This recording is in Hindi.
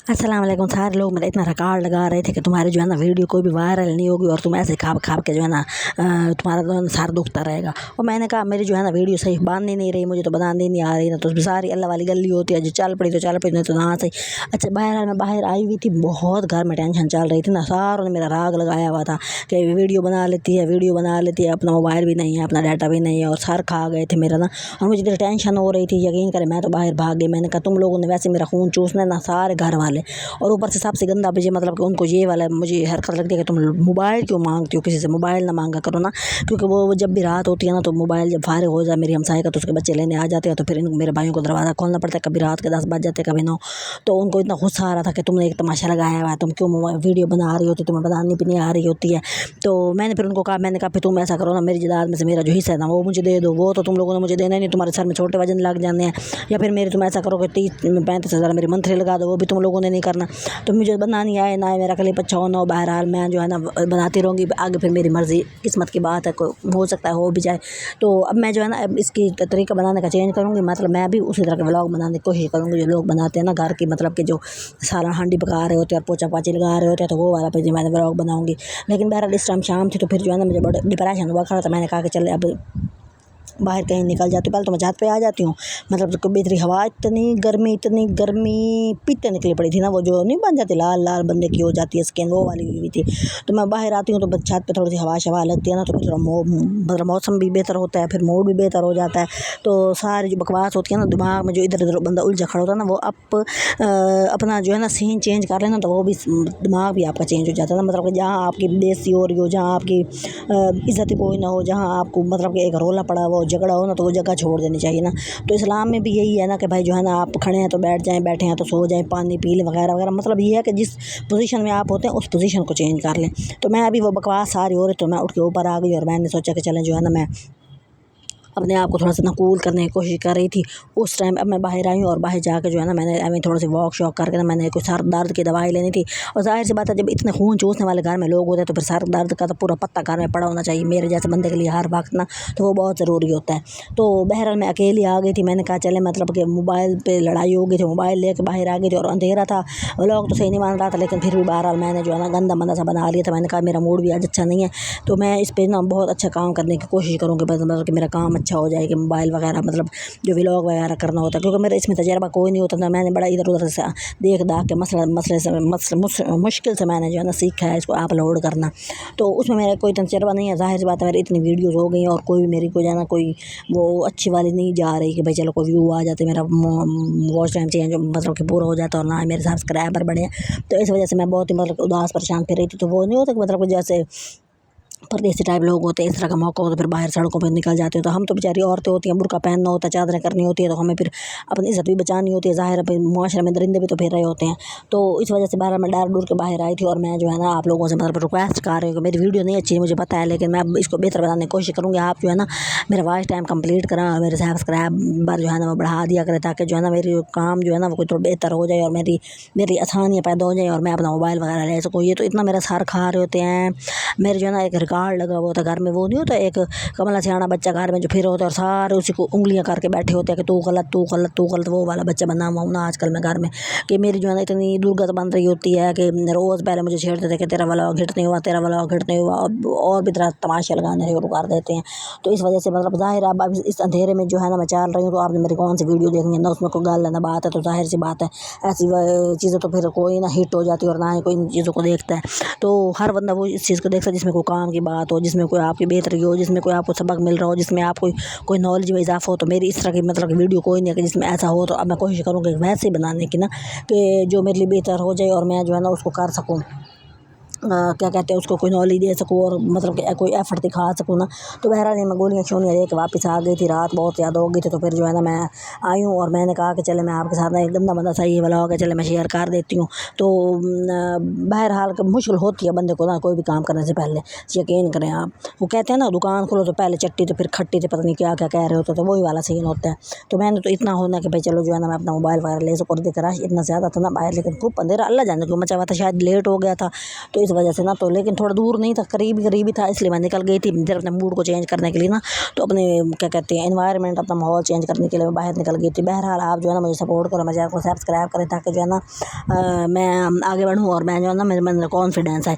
अस्सलाम वालेकुम। सारे लोग मेरा इतना रिकॉर्ड लगा रहे थे कि तुम्हारी जो है ना वीडियो कोई भी वायरल नहीं होगी और तुम ऐसे खाप खाप के जो है ना तुम्हारा तो सर दुखता रहेगा। और मैंने कहा मेरी जो है ना वीडियो सही बांध नहीं रही, मुझे तो बनानी नहीं आ रही ना, तो सारी अल्लाह वाली गली होती है, जो चल पड़ी तो चल पड़ी, नहीं तो ना सही। अच्छा, मैं बाहर आई हुई थी, बहुत घर में टेंशन चल रही थी ना, सारों ने मेरा राग लगाया हुआ था कि वीडियो बना लेती है, वीडियो बना लेती है, अपना मोबाइल भी नहीं है, अपना डाटा भी नहीं है, और सर खा गए थे मेरा ना। और मुझे इतनी टेंशन हो रही थी, यकीन करें मैं तो बाहर भाग गई। मैंने कहा तुम लोगों ने वैसे मेरा खून चूसना ना, सारे घर वाले, और ऊपर से सबसे गंदा मुझे मतलब कि उनको ये वाला मुझे हरकत लगती है कि तुम मोबाइल क्यों मांगती हो, किसी से मोबाइल ना मांगा करो ना, क्योंकि वो जब भी रात होती है ना तो मोबाइल जब फारिग हो जाए मेरी हमसाए का तो उसके बच्चे लेने आ जाते हैं, तो फिर मेरे भाइयों को दरवाज़ा खोलना पड़ता है, कभी रात के 10 बज जाते कभी 9। तो उनको इतना गुस्सा आ रहा था कि तुमने एक तमाशा लगाया हुआ है, तुम क्यों वीडियो बना रही होती, तुम्हें बनानी भी नहीं आ रही होती है। तो मैंने फिर उनको कहा, मैंने कहा फिर तुम ऐसा करो ना, मेरी जायदाद में से मेरा जो हिस्सा है ना वो मुझे दे दो, वो तो तुम लोगों ने मुझे देना ही नहीं, तुम्हारे सर में छोटे वजन लग जाने हैं, या फिर मेरी तुम ऐसा करो कि 30-35 हज़ार मेरी मंथली लगा दो, वो भी तुम लोगों ने नहीं करना। तो मुझे बनानी नहीं आए ना मेरा कल अच्छा हो ना हो, बहरहाल मैं जो है ना बनाती रहूँगी आगे, फिर मेरी मर्ज़ी, किस्मत की बात है, हो सकता है हो भी जाए। तो अब मैं जो है ना इसकी तरीका बनाने का चेंज करूँगी, मतलब मैं भी उसी तरह के व्लॉग बनाने की कोशिश करूँगी जो लोग बनाते हैं ना घर की, मतलब कि जो सालन हांडी पका रहे होते हैं और पोछा पाछी लगा रहे होते हैं, तो वो वाला पे मैंने व्लॉग बनाऊँगी। लेकिन बहरहाल इस टाइम शाम थी, तो फिर जो है ना मुझे बड़ा डिप्रेशन हुआ खड़ा था। मैंने कहा कि चले अब बाहर कहीं निकल जाती हूँ, पहले तो मैं छत पे आ जाती हूँ, मतलब तो बेहतरी हवा, इतनी गर्मी पित्ते निकली पड़ी थी ना, वो जो नहीं बन जाती लाल लाल बंदे की हो जाती है स्किन, वो वाली हुई थी। तो मैं बाहर आती हूँ तो बस छत पे थोड़ी सी हवा शवा लगती है ना, तो फिर थोड़ा मतलब मौसम भी बेहतर होता है, फिर मूड भी बेहतर हो जाता है। तो सारी जो बकवास होती है ना दिमाग में, जो इधर उधर बंदा उलझा खड़ा होता है ना, वो अपना जो है ना सीन चेंज कर लेना, तो वो भी दिमाग भी आपका चेंज हो जाता है ना। मतलब कि जहाँ आपकी बेइज्जती हो रही हो, जहाँ आपकी इज्जत कोई ना हो, जहाँ आपको मतलब कि एक रोला पड़ा हो, झगड़ा हो ना, तो वो जगह छोड़ देनी चाहिए ना। तो इस्लाम में भी यही है ना कि भाई जो है ना आप खड़े हैं तो बैठ जाएं, बैठे हैं तो सो जाएं, पानी पी लें वगैरह वगैरह। मतलब ये है कि जिस पोजीशन में आप होते हैं उस पोजीशन को चेंज कर लें। तो मैं अभी वो बकवास सारी हो रही, तो मैं उठ के ऊपर आ गई और मैंने सोचा कि चलें जो है ना मैं अपने आप को थोड़ा सा नकूल करने की कोशिश कर रही थी। उस टाइम अब मैं बाहर आई हूँ और बाहर जाकर जो है ना मैंने अभी थोड़ा सी वॉक शॉक करके ना मैंने कुछ सर दर्द की दवाई लेनी थी। और जाहिर सी बात है जब इतने खून चूसने वाले घर में लोग होते हैं तो फिर सर दर्द का तो पूरा पत्ता घर में पड़ा होना चाहिए मेरे जैसे बंदे के लिए हर वक्त ना, तो वो बहुत ज़रूरी होता है। तो बहरहाल मैं अकेली आ गई थी। मैंने कहा चले, मतलब कि मोबाइल पर लड़ाई हो गई थी, मोबाइल लेकर बाहर आ गई थी और अंधेरा था, व्लॉग तो सही नहीं मान रहा था, लेकिन फिर भी बहरहाल मैंने जो है ना गंदा मंदा सा बना लिया था। मैंने कहा मेरा मूड भी आज अच्छा नहीं है, तो मैं इस पर ना बहुत अच्छा काम करने की कोशिश करूँगी, मतलब कि मेरा काम अच्छा हो जाए कि मोबाइल वगैरह मतलब जो व्लॉग वगैरह करना होता है, क्योंकि मेरा इसमें तजर्बा कोई नहीं होता था। मैंने बड़ा इधर उधर से देख दाख के मुश्किल से मैंने जो है ना सीखा है इसको अपलोड करना। तो उसमें मेरा कोई तजर्बा नहीं है। जाहिर सी बात है मेरी इतनी वीडियोज़ हो गई और कोई मेरी को जाना कोई वो अच्छी वाली नहीं जा रही कि भाई चलो कोई व्यू आ जाते, मेरा वॉच टाइम चेंज मतलब कि पूरा हो जाता और ना मेरे सब्सक्राइबर बढ़े। तो इस वजह से मैं बहुत ही मतलब उदास परेशान फिर रही थी। तो वो नहीं होता कि मतलब कि जैसे परदेसी टाइप लोग होते हैं, इस तरह का मौका हो तो फिर बाहर सड़कों पर निकल जाते हैं। तो हम तो बेचारी औरतें होती हैं, बुर्का पहनना होता है, चादरें करनी होती है, तो हमें फिर अपनी इज्जत भी बचानी होती है। ज़ाहिर है मुआशरे में दरिंदे भी तो फिर रहे होते हैं। तो इस वजह से बाहर मैं डर डूर के बाहर आई थी और मैं जो है ना आप लोगों से मतलब रिक्वेस्ट कर रही हूँ कि मेरी वीडियो नहीं अच्छी मुझे पता है, लेकिन मैं इसको बेहतर बनाने की कोशिश करूँगी। आप जो है ना मेरा वॉच टाइम कंप्लीट करें और मेरे सब्सक्राइबर जो है ना वो बढ़ा दिया करें, ताकि जो है ना मेरी काम जो है ना वो कोई थोड़ा बेहतर हो जाए और मेरी मेरी आसानियाँ पैदा हो जाए और मैं अपना मोबाइल वगैरह ले सकूँ। ये तो इतना मेरा सर खा रहे होते हैं। मेरे जो है ना एक रिकॉर्ड लगा हुआ था घर में, वो नहीं होता एक कमला सियाना बच्चा घर में जो फिर होता है और सारे उसी को उंगलियां करके बैठे होते हैं कि तू गलत तू गलत तू गलत, वो वाला बच्चा बना हुआ हूँ ना आजकल मैं घर में। कि मेरी जो है ना इतनी दुर्गत बन रही होती है कि रोज़ पहले मुझे छेड़ते थे कि तेरा व्लॉग हिट नहीं हुआ, तेरा व्लॉग हिट नहीं हुआ, और भी तरह तमाशे लगाने शुरू कर देते हैं। तो इस वजह से मतलब जाहिर है अब इस अंधेरे में जो है ना मैं चल रही हूँ, तो आपने मेरी कौन सी वीडियो देखनी है ना, उसमें कोई गाल ना बात है, तो जाहिर सी बात है ऐसी चीज़ें तो फिर कोई ना हिट हो जाती है और ना ही कोई इन चीज़ों को देखता है। तो हर बंदा वो इस चीज़ को देखता है जिसमें कोई काम की बात हो, जिसमें कोई आपकी बेहतरी हो, जिसमें कोई आपको सबक मिल रहा हो, जिसमें आपको कोई नॉलेज में इजाफा हो। तो मेरी इस तरह की मतलब की वीडियो कोई नहीं है कि जिसमें ऐसा हो। तो अब मैं कोशिश करूँगी वैसे ही बनाने की ना कि जो मेरे लिए बेहतर हो जाए और मैं जो है ना उसको कर सकूँ, क्या कहते हैं उसको कोई नॉलेज दे सकूँ और मतलब कि कोई एफर्ट दिखा सकूँ ना। तो बहरहाल मैं गोलियाँ शोलियाँ लेके वापस आ गई थी, रात बहुत ज़्यादा हो गई थी। तो फिर जो है ना मैं आई हूँ और मैंने कहा कि चले मैं आपके साथ ना एक गंदा बंदा सही वाला हो गया, चले मैं शेयर कर देती हूँ। तो बहरहाल मुश्किल होती है बंदे को ना कोई भी काम करने से पहले, यकीन करें आप। वो कहते हैं ना दुकान खोलो तो पहले चट्टी तो फिर खट्टी, तो पता नहीं क्या क्या कह रहे होते, तो वही वाला सीन होता है। तो मैंने तो इतना होना कि भाई चलो जो है ना मैं अपना मोबाइल वगैरह ले सकूँ। और देख रश इतना ज़्यादा था ना बाहर, लेकिन खूब अंधेरा, अल्लाह जाने क्यों मचा हुआ था, शायद लेट हो गया था। तो इस वजह से ना, तो लेकिन थोड़ा दूर नहीं था, करीब ही था, इसलिए मैं निकल गई थी इधर अपने मूड को चेंज करने के लिए ना, तो अपने क्या कहते हैं एनवायरनमेंट, अपना माहौल चेंज करने के लिए मैं बाहर निकल गई थी। बहरहाल आप जो है ना मुझे सपोर्ट करो, मेरे चैनल को सब्सक्राइब करें, ताकि जो है ना मैं आगे बढ़ूँ और मैं जो है ना मेरे अंदर कॉन्फिडेंस है।